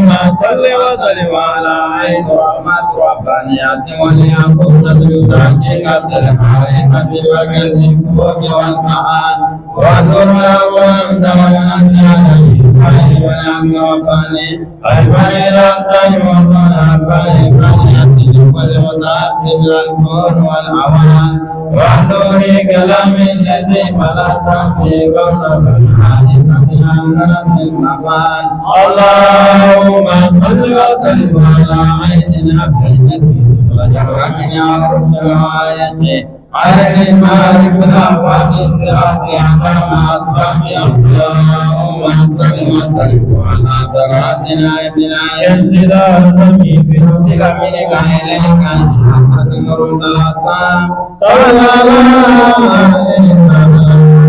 صل وسلم على عين رحمة ربانية وليكن تحقيقة الحقيقة والكذب والمعان وانظر له وانت وننت عليه صحيح والعبد وفاني أجمل إلى سيد وطن أباني فانية والمتعدد الكون والعوان وانظر كلام الذي فلا تحقي قول بالحادثة عن المكان اللهم صل وسلم على عين عبد وجعل من عرش الآية على المالك الأبواب الصراط أمام أصحابه اللهم صل وسلم على صراطنا بلا انتظار بنفسك منك إليك محمد نور الأصحاب صلى الله عليه وسلم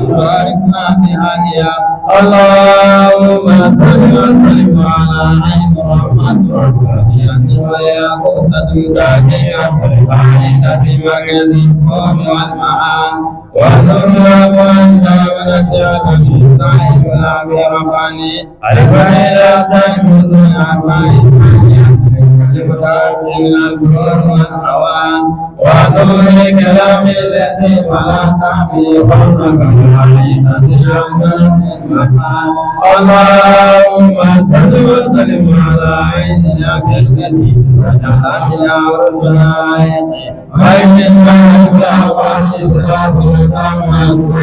باركنا بها يا اللهم صل وسلم على عين رحمة ربانية وياقوتة داكية فانية بمكان القوم والمعان وانظرنا وانت ونجاك من صاحب العبد رباني علفا إلى سيد الأعمال من الكون والحوان ونور كلام الذي فلا تحمي قولك الحديثة عن المكان اللهم صل وسلم على عيننا التي وجعل من عرشنا عين الملك الأبواب الصراط والسلام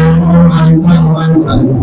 اللهم صل وسلم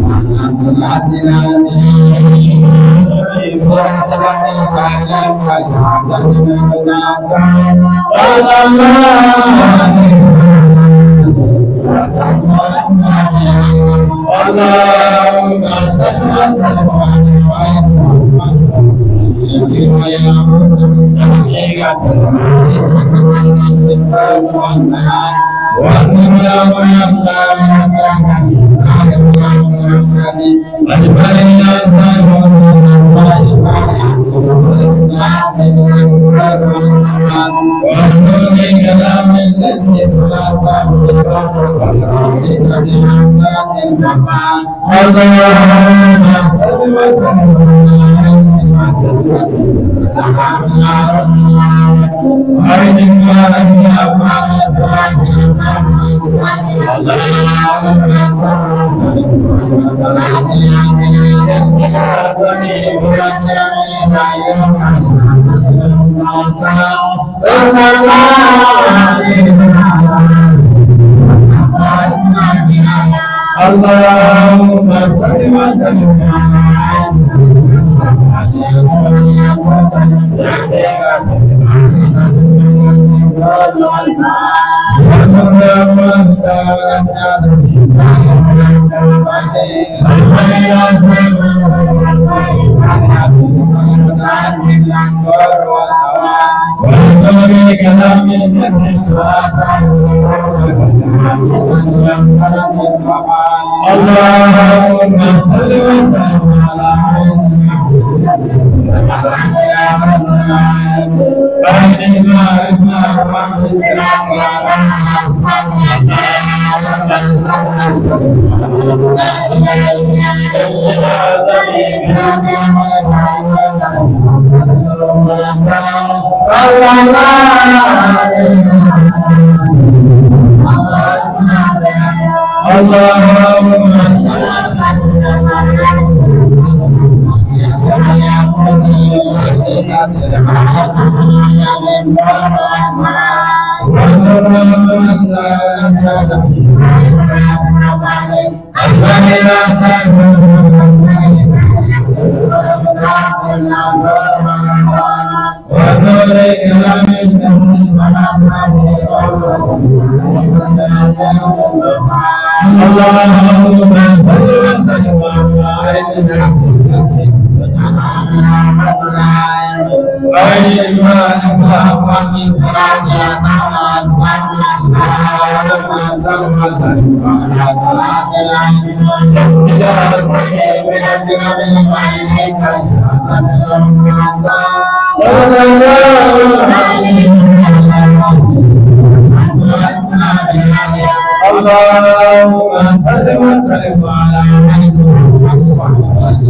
اللهم صل وسلم على محمد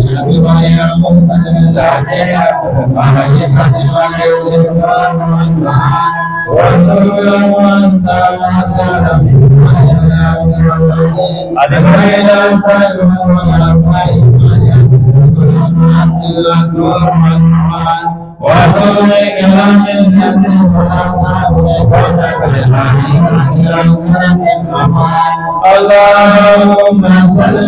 Allahumma salli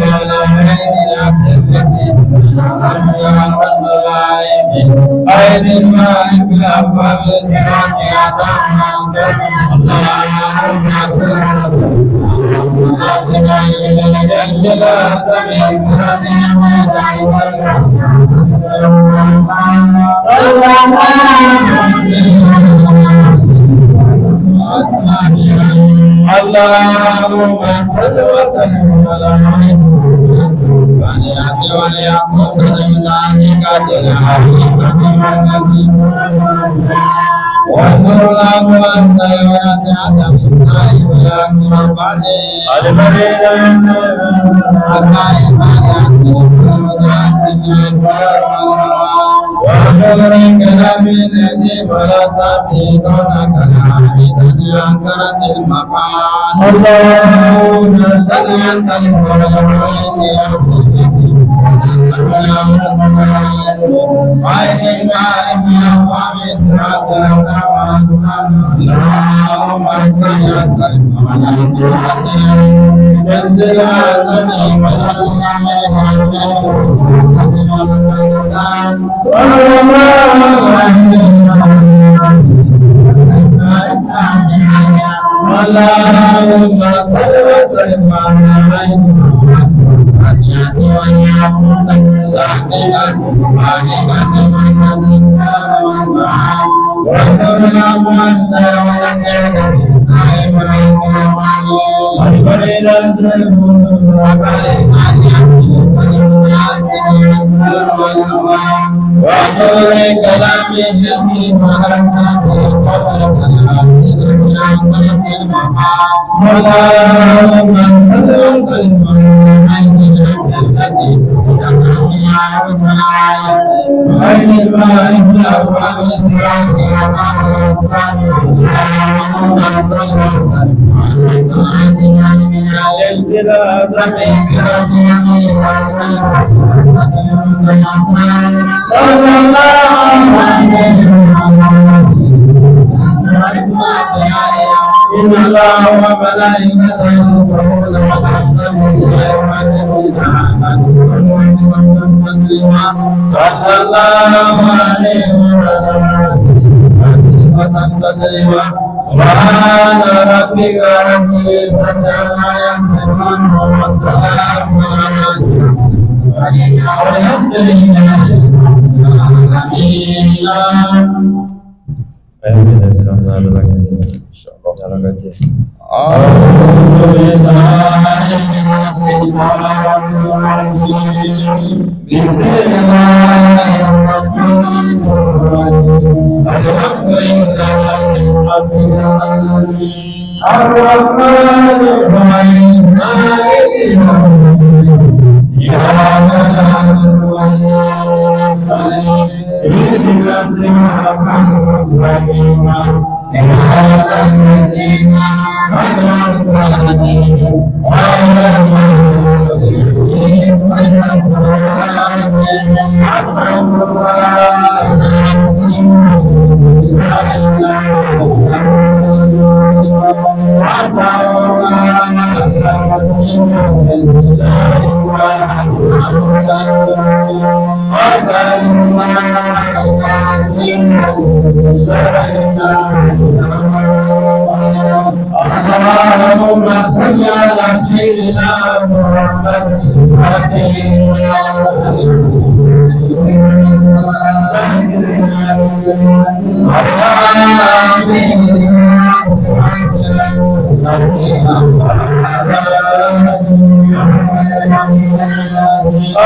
ala اللهم صل على سيدنا محمد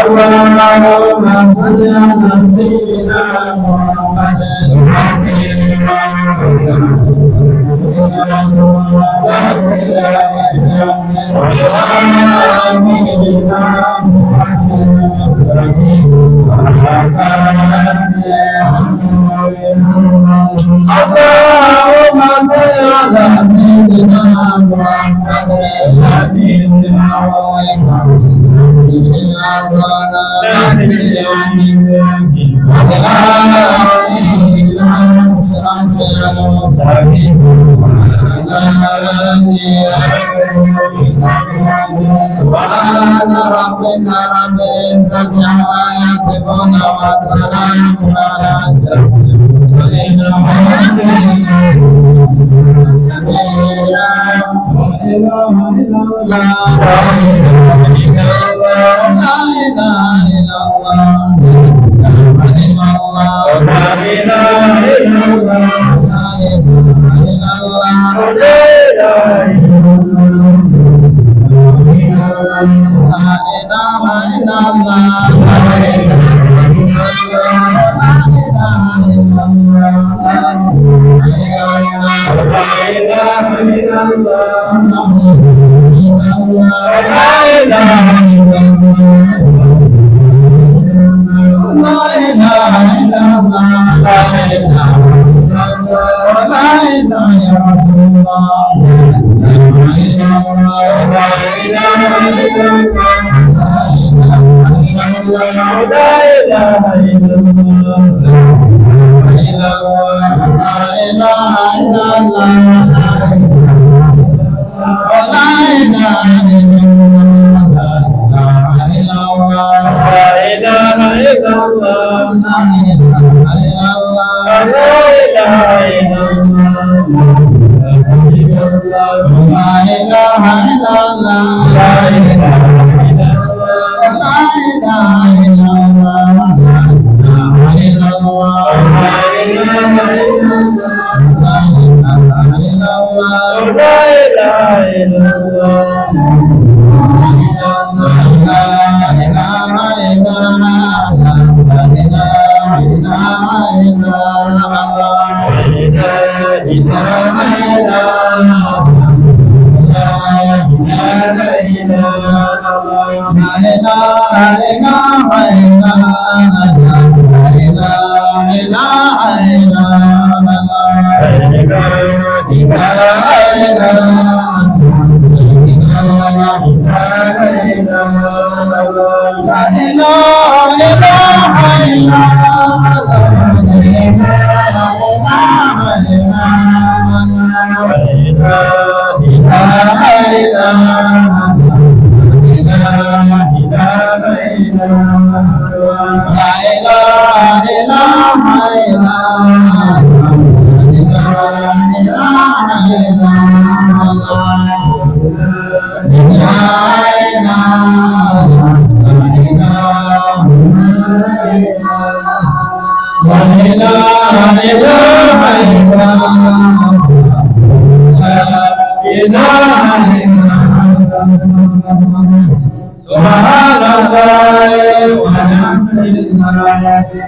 اللهم صل على سيدنا محمد سبحان ربك رب العزة عما يصفون وسلام على المرسلين والحمد لله لا إله إلا الله لا إله إلا الله لا إله إلا الله لا إله إلا الله لا إله إلا الله لا إله إلا الله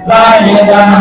لا إله إلا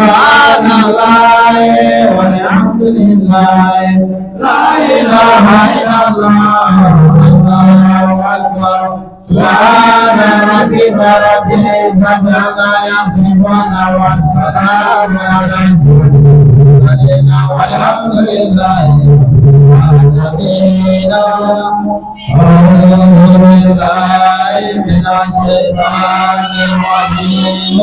Subhanallah walhamdulillah لله لا إله إلا الله الله أكبر سبحان ربك رب العزة عما يصفون والسلام على المرسلين والحمد لله رب العالمين أعوذ بالله من الشيطان الرجيم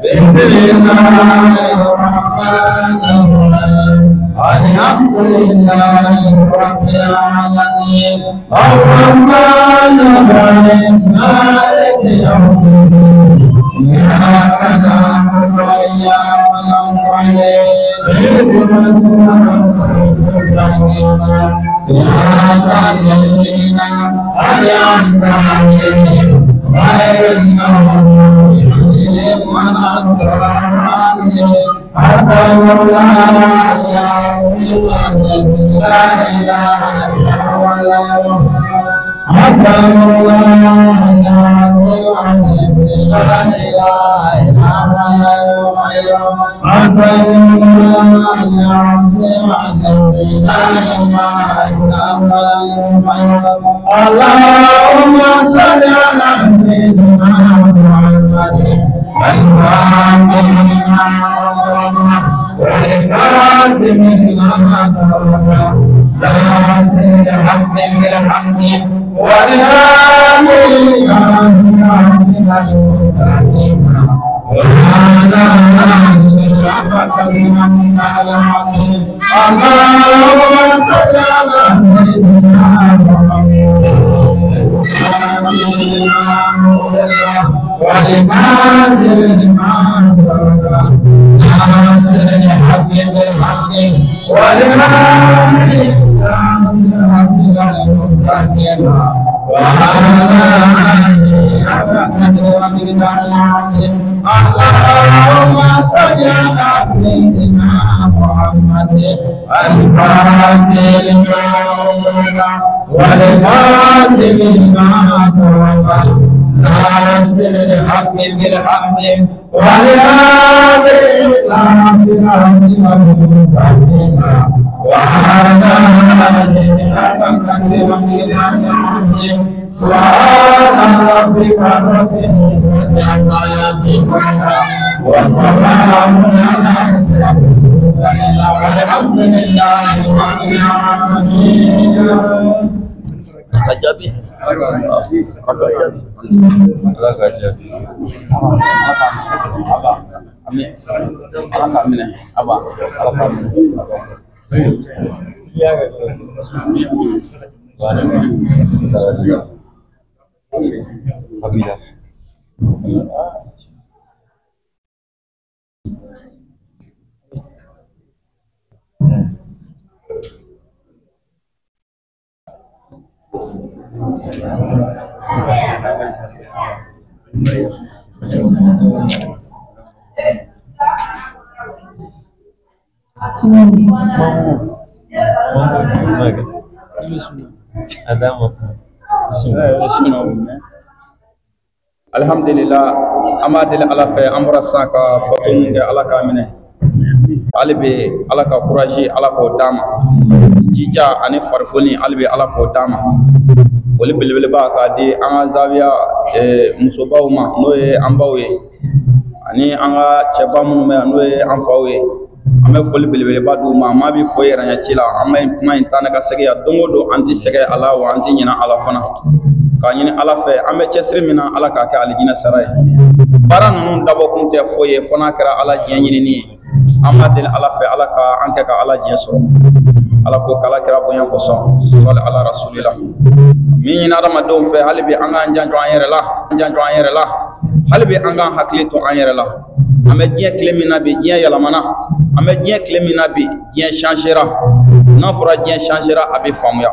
بسم الله الرحمن الرحيم الحمد لله رب العالمين الرحمن الرحيم مالك يوم الدين إياك نعبد وإياك نستعين اهدنا صراط الذين أنعمت عليهم غير المغضوب عليهم ولا الضالين أسأل الله لا إله إلا هو أسأل الله اللهم صل على سيدنا محمد والخاتم لما سبق ناصر الحق بالحق والهادي إلى صراطك المستقيم وعلى آله حق قدره اللهم صل على سيدنا محمد والخاتم لما سبق ناصر الحق بالحق والهادي إلى صراطك المستقيم وعلى آله حق قدره اللهم صل على سيدنا محمد الفاتح والخاتم لما سبق ناصر الحق بالحق والهادي إلى صراطك المستقيم وعلى آله حق قدره سبحان ربك رب العزة عما يصفون وسلام على المرسلين والحمد لله رب العالمين. Alhamdulillah amadil ala fe amra saka batun de ala kamine albe ala ka courage ala ko dama jija ani farfoni albe ala ko dama woli belbele ba ka di an zawiya musobaw ma no ye ambawe ani an ga cheba mun me no ye amfawe ame foli belbele ba du ma bi foye ranya chila ame kuma intana ka sege ya dongo do anti sege ala wa anti nyina ala fana ka nyini ala fe ame chesri mina ala ka ka alijina saray bara nunu dabo kunte foye fana kara ala jiya nyini ni amadil ala fe ala ka anke ka ala jiya so ala ko kala kira bonya ko so sal ala rasulillah min nyina dama do fe halbi anga njanjo ayere la halbi anga hakli to ayere la ame jiya klemina be jiya yalamana ame jiya klemina be jiya changera na fura jiya changera abi famuya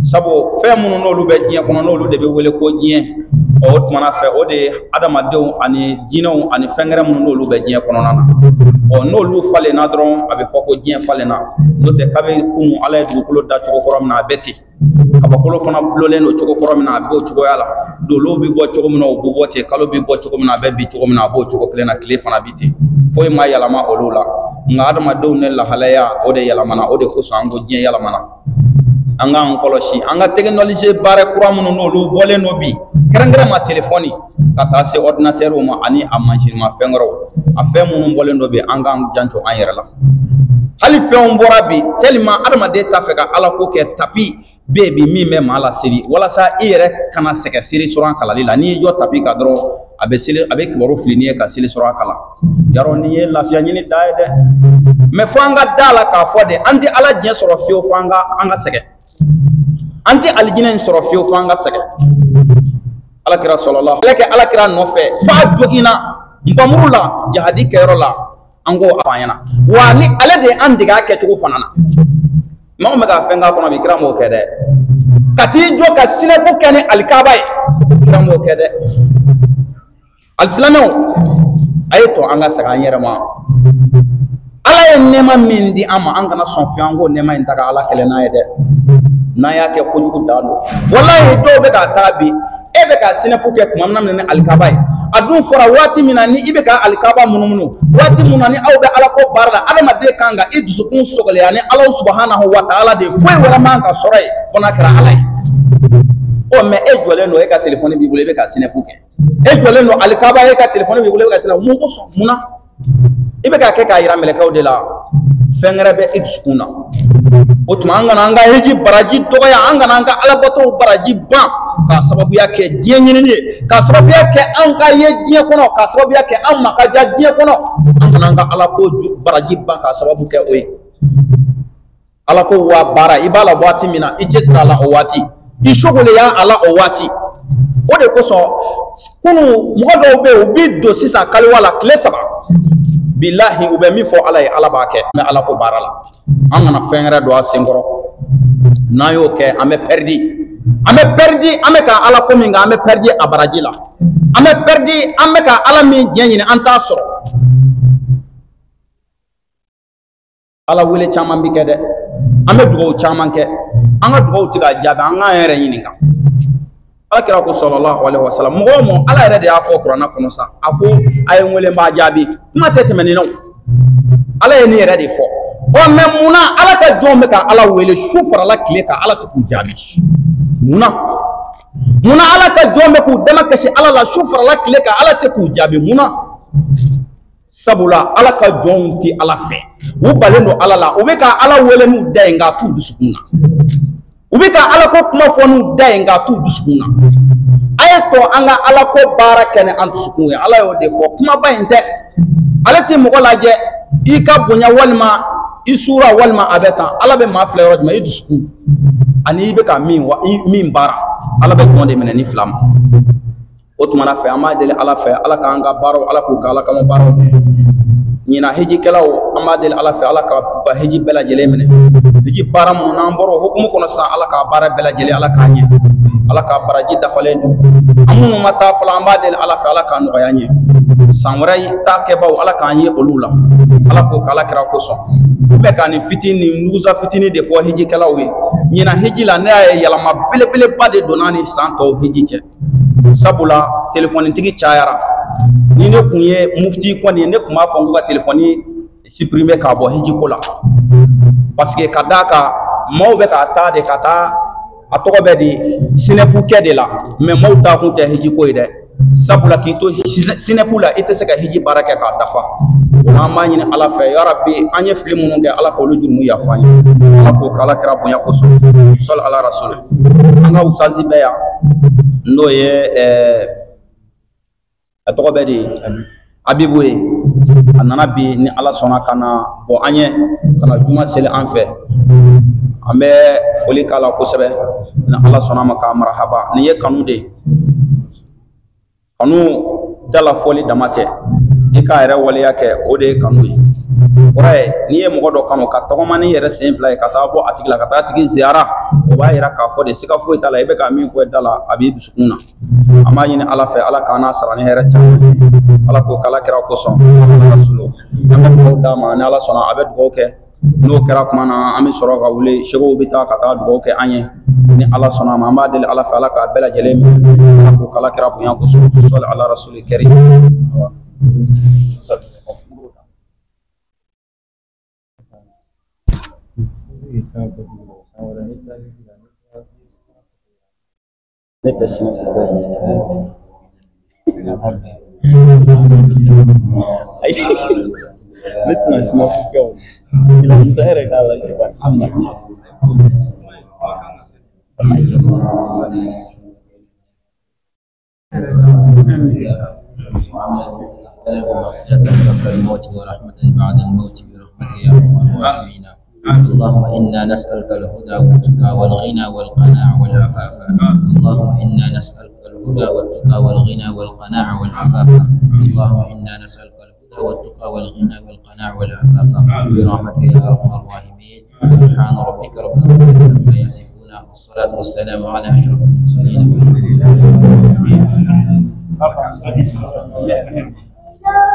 sabo fe munu no lu be jiya kono no lu de be wele ko jiya o tumana fe o de adama dew ani jinaw ani fengere munu no lu be jiya kono nana o no lu fale na dron abi foko jiya fale na no te kabe kumu ala du kulo da chugo korom na beti kaba kulo fana blole no chugo korom na be o chugo yala do lo bi bo chugo mino bu bote kalo bi bo chugo na be bi chugo na bo chugo klena kle fana biti foyi ma yalama olu la nga adamadenw ne lahalaya o de yalamana o de kosɔn an ko diɲɛ yalamana an k'an kɔlɔsi an ka technologie baara kura minnu n'olu bɔlen no bi kɛrɛnkɛrɛnma telefɔni ka taa se ordinateur ma ani a mansinima fɛn wɛrɛw a fɛn minnu bɔlen do bi an k'an janto an yɛrɛ la hali fɛnw bɔra bi tellement adamaden t'a fɛ ka ala ko kɛ tapi bɛ bi min bɛ maa la seli walasa i yɛrɛ kana sɛgɛ seli sɔrɔ kalali la n'i y'i jɔ tapi kan dɔrɔn a bɛ kibaru fili n'i ye ka seli sɔrɔ kala yarɔ n'i ye lafiya ɲini da ye dɛ mais fo an ka da la k'a fɔ de an tɛ ala diɲɛ sɔrɔ fiyewu fo an ka sɛgɛn an tɛ alijinɛ in sɔrɔ fiyewu fo an ka sɛgɛn alakira sɔlɔlɔhu ale kɛ alakira nɔfɛ f'a joginna nbamuru la jahadi kɛyɔrɔ la an k'o fɔ an ɲɛna wa ni ale de ye an dege a kɛcogo fana na maa min bɛ ka fɛn k'a kɔnɔ bi kira m'o kɛ dɛ ka t'i jɔ ka sinɛko kɛ ni alikaba ye kira m'o kɛ dɛ alisilamɛw a ye to an ka segin an yɛrɛ ma ala ye nɛɛma min di an ma an kana sɔn fiyewu an k'o nɛɛma in ta ka ala kɛlɛ n'a ye dɛ n'an y'a kɛ kojugu dan don walahi dɔw bɛ ka taa bi e bɛ ka sinɛko kɛ tuma min na ni alikaba ye a dun fɔra waati min na ni i bɛ ka alikaba munumunu waati min na ni aw bɛ ala ko baara la adamaden kan ka i dusukun sɔgɔlenya ni ala subahanahu wa taala de foyi wɛrɛ man ka sɔrɔ yen fo n'a kɛra ala ye o mais e jɔlen don e ka telefɔni b'i bolo i bɛ ka sinɛko kɛ e jɔlen don alikaba e ka telefɔni b'i bolo i bɛ ka sinɛko mun kosɔn munna i bɛ ka kɛ k'a yira mɛlɛkɛw de la fɛn wɛrɛ bɛ e dusukun na o tuma an kana an ka hiji baraji dɔgɔya an kana an ka alabatɔw baraji ban k'a sababuya kɛ diɲɛ ɲinini ye k'a sababuya kɛ an ka ye diɲɛ kɔnɔ k'a sababuya kɛ an ma ka diya diɲɛ kɔnɔ an kana an ka alako baraji ban k'a sababu kɛ o ye alako wa baara i b'a la waati min na i cɛsiri a la o waati i sogoleya a la o waati o de kosɔn kunu mɔgɔ dɔw bɛ yen u b'i don sisan kaliwa la tile 3 bilahi u bɛ min fɔ ala ye ala b'a kɛ mɛ ala ko baara la an kana fɛn wɛrɛ don a senkɔrɔ n'an y'o kɛ an bɛ pɛridi an bɛ ka ala ko min kɛ an bɛ pɛridi a baraji la an bɛ pɛridi an bɛ ka ala min diɲɛ ɲini an t'a sɔrɔ ala wele caman bi kɛ dɛ an bɛ dugawu caman kɛ an ka dugawu tɛ ka jaabi an k'an yɛrɛ ɲininka alakira ko sallallahu alaihi wasallam mɔgɔ o mɔgɔ ala yɛrɛ de y'a fɔ kuranna kɔnɔ sa a ko a ye n wele n b'a jaabi kuma tɛ tɛmɛ nin na ala ye nin yɛrɛ de fɔ ɔ mɛ munna ala ka jɔnw bɛ ka ala wele su farala tile kan ala tɛ k'u jaabi munna ala ka jɔnw bɛ k'u dama kasi ala la su farala tile kan ala tɛ k'u jaabi munna sabula ala ka jɔnw tɛ ala fɛ u balen don ala la u bɛ ka ala wele n'u da ye nka t'u dusukun na u bɛ ka ala ko kuma fɔ n'u da ye nka t'u dusukun na a ye to an ka ala ko baara kɛ ni an dusukun ye ala y'o de fɔ kumaba in tɛ ale tɛ mɔgɔ lajɛ i ka bonya walima i sura walima a bɛ tan ala bɛ maa filɛ yɔrɔ jumɛn i dusukun ani i bɛ ka min baara ala bɛ jɔn de minɛ ni fila ma o tuma na fɛ an b'a deli ala fɛ ala k'an ka baaraw ala k'u kɛ ala kama baaraw ɲina hejikɛlaw an b'a deli ala fɛ ala ka ka heji bɛɛ lajɛlen minɛ heji baara minnu n'an bɔra o hukumu kɔnɔ sisan ala k'a baara bɛɛ lajɛlen ala k'a ɲɛ ala k'a baraji dafalen don an minnu ma taa fɔlɔ an b'a deli ala fɛ ala k'a nɔgɔya ɲɛ san wɛrɛ taa kɛbaw ala k'an ye olu la ala k'o kɛ ala kɛra kosɔn n bɛ ka nin fitini nugusa fitini de fɔ hejikɛlaw ye ɲina heji la ne y'a ye yɛlɛma belebeleba de donna ni san tɔw heji cɛ sabula telefonitigi cayara ni ne kun ye mufti kɔni ne kun b'a fɔ n ko ka telefoni supprimer k'a bɔ hejiko la parce que ka d'a kan maaw bɛ ka taa de ka taa a tɔgɔ bɛ di sinɛpu kɛ de la mais maaw taa kun tɛ hejiko ye dɛ sabula k'i to sinɛpu la i tɛ se ka heji baara kɛ k'a dafa o la an b'a ɲini ala fɛ ya rabbi an ye fili minnu kɛ ala k'olu jurumu yafa an ye ala k'o kɛ ala kɛra bonya kosɔn sɔli ala rasul an ka usazi bɛ yan n'o ye a tɔgɔ bɛ di abibu ye a nana bi ni ala sɔnna ka na bɔ an ye ka na juma seli an fɛ an bɛ foli k'a la kosɛbɛ ni ala sɔnna ma k'a marahaba nin ye kanu de ye kanu dala fɔli dama tɛ i k'a yɛrɛ waleya kɛ o de ye kanu ye kɔrɔ ye n'i ye mɔgɔ dɔ kanu ka tɔgɔma ni yɛrɛ sen fila ye ka taa bɔ a tigi la ka taa tigi ziyara o b'a yira k'a fɔ de siga foyi t'a la i bɛ ka min fɔ i da la a b'i dusukun na an b'a ɲini ala fɛ ala k'an n'a sara ni hɛrɛ caman ala k'o kala kɛra kosɔn ala ka sulu an bɛ dugawu d'a ma ni ala sɔnna a bɛ dugawu kɛ n'o kɛra kuma na an bɛ sɔrɔ ka wuli segow bɛ taa ka taa dugawu kɛ an ye ni ala sɔnna a ma an b'a deli ala fɛ ala k'a bɛɛ lajɛlen minɛ ala k'o kala kɛra bonya kosɔn sɔli ala rasuli kɛri الموت ورحمة بعد الموت برحمتك يا أرحم الراحمين. اللهم إنا نسألك الهدى والتقى والغنى والقناعة والعفاف. اللهم إنا نسألك الهدى والتقى والغنى والقناعة والعفاف. اللهم إنا نسألك الهدى والتقى والغنى والقناعة والعفاف برحمتك يا أرحم الراحمين. سبحان ربك رب العزة عما يصفون والصلاة والسلام على أشرف المرسلين. La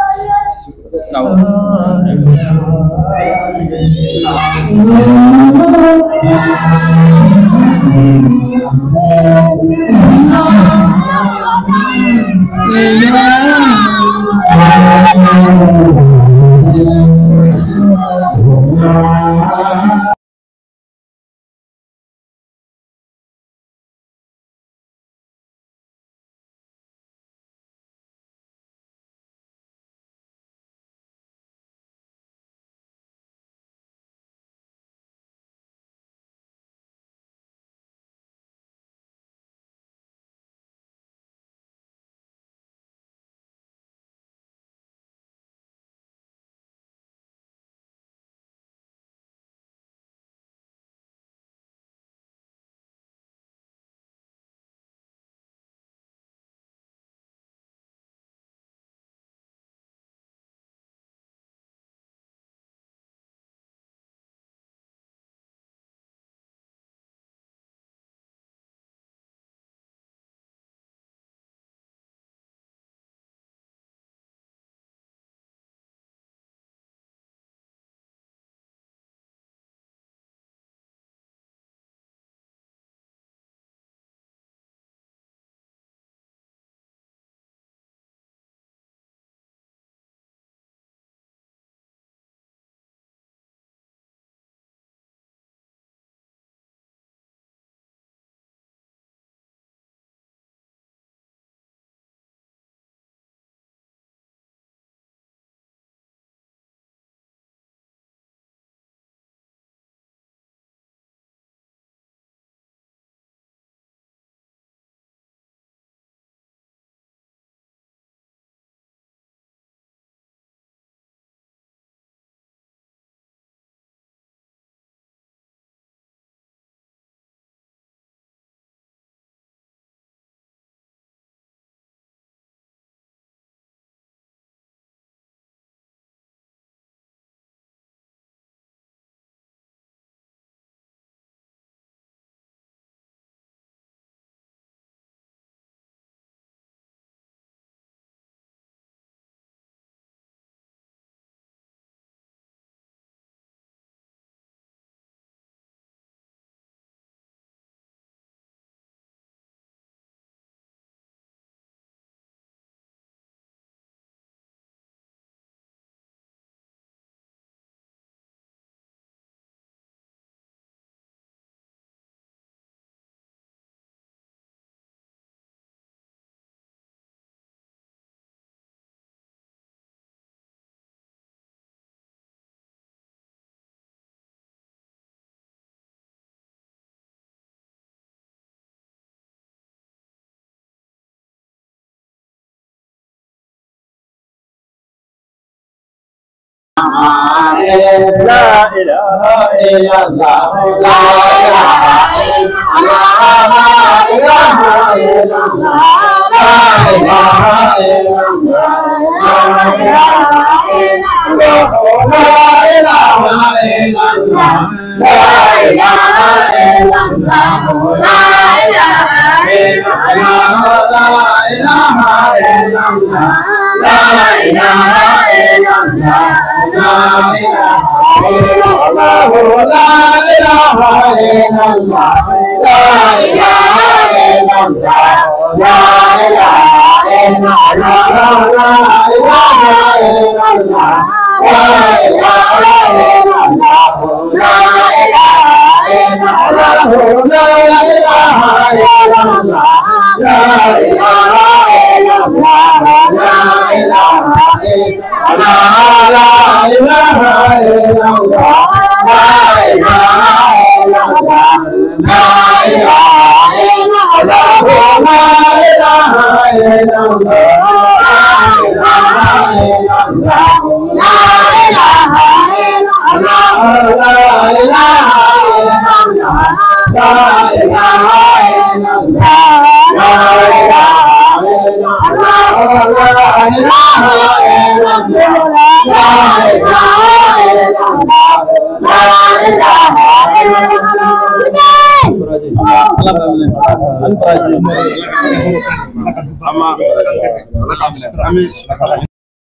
ilaha illallah, la ilaha illallah, la ilaha illallah, la ilaha illallah, la ilaha illallah, la ilaha illallah, la ilaha illallah, la ilaha illallah, la ilaha illallah, la ilaha illallah. La ilaha illallah, la ilaha illallah, la ilaha illallah, la ilaha illallah, la ilaha illallah, la ilaha illallah, la ilaha Ama